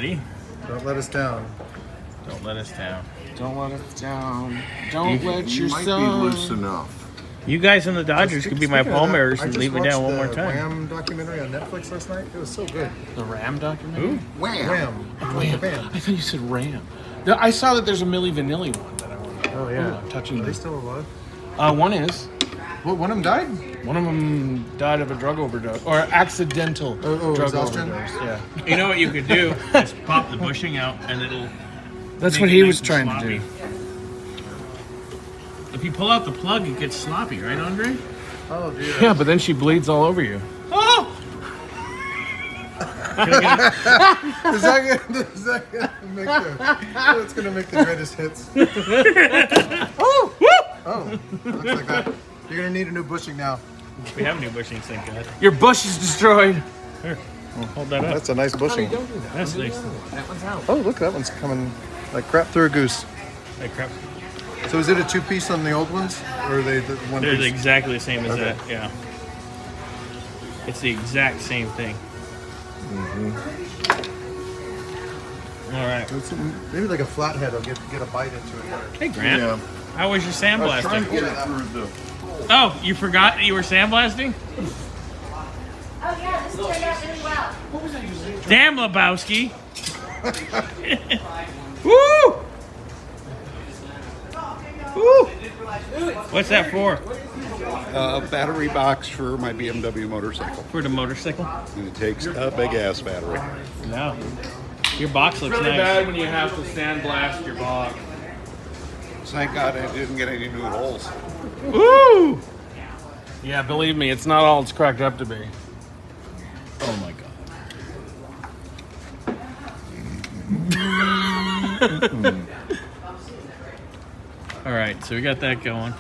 ready? Don't let us down. Don't let us down. Don't let us down. Don't let You your might son. be loose enough. You guys in the Dodgers could be my Speaking of that, pallbearers I and just leave me down one more watched the time. Wham documentary on Netflix last night. It was so good. The Ram documentary? Wham! Wham. Ram. Bam. I thought you said Ram. I saw that there's a Milli Vanilli one that I want to. Oh yeah. Touching Are they this. still alive? One is. What? One of them died? One of them died of a drug overdose or accidental drug exhaustion? overdose. Yeah. You know what you could do? Is pop the bushing out and it'll. That's make what it he nice was and trying sloppy. to do. If you pull out the plug, it gets sloppy, right, Andre? Oh dear. Yeah, but then she bleeds all over you. Oh! Is that gonna make it's gonna make the greatest hits? Oh! Looks like that. You're gonna need a new bushing now. We have new bushings, thank God. Your bush is destroyed. Here, I'll hold that up. That's a nice bushing. That's nice. That one's out. Oh, look, that one's coming like crap through a goose. Hey, crap. So is it a two-piece on the old ones, or are they the one They're piece? exactly the same as Okay. that, yeah. It's the exact same thing. All right. It's maybe like a flathead will get a bite into it. Hey, Grant. Yeah. How was your I was trying sandblasting? to get it through the... Oh, you forgot that you were sandblasting? Oh yeah, this turned out really well. Damn, Lebowski. Woo! Woo! What's that for? A battery box for my BMW motorcycle. For the motorcycle? And it takes a big ass battery. No. Your box looks Really nice. bad when you have to sandblast your box. Thank God I didn't get any new holes. Woo! Yeah, believe me, it's not all it's cracked up to be. Oh my God. All right, so we got that going.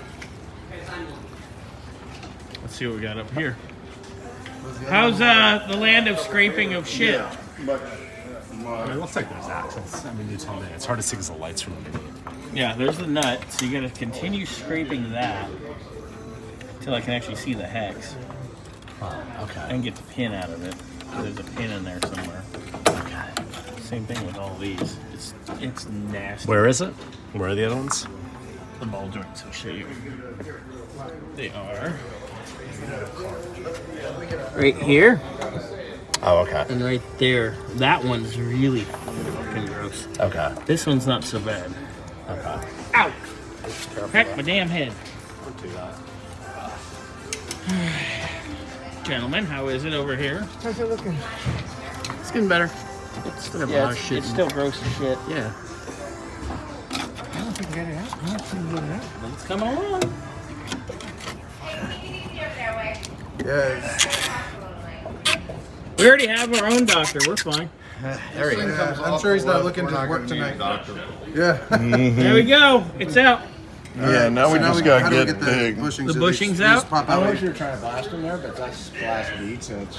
Let's see what we got up here. How's the land of scraping of shit? It looks like there's axles. I mean, you tell me. It's hard to see because the lights from underneath. Yeah, there's the nut, so you gotta continue scraping that until I can actually see the hex Oh, okay. and get the pin out of it. There's a pin in there somewhere. Okay. Same thing with all these. It's nasty. Where is it? Where are the other ones? The ball joints, I'll show you. They are right here Oh, okay. and right there. That one's really fucking gross. Okay. This one's not so bad. Okay. Ow! Cracked my damn head. Don't do that. Gentlemen, how is it over here? How's it looking? It's getting better. It's still a lot of shit. It's still gross as shit. Yeah. I don't think we get it out. I don't think we get it out. It's coming along. Yes. We already have our own doctor. We're fine. There he is. I'm sure he's not looking to work tonight. Yeah. There we go. It's out. Yeah, now we just how gotta do we get the big. bushings? The Do bushings they out? just pop I don't know out? if you're trying to blast in there, but that's splash beats, and it's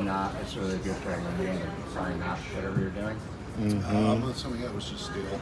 not. It's really good for eliminating and frying up whatever you're doing. But some of that was just steel.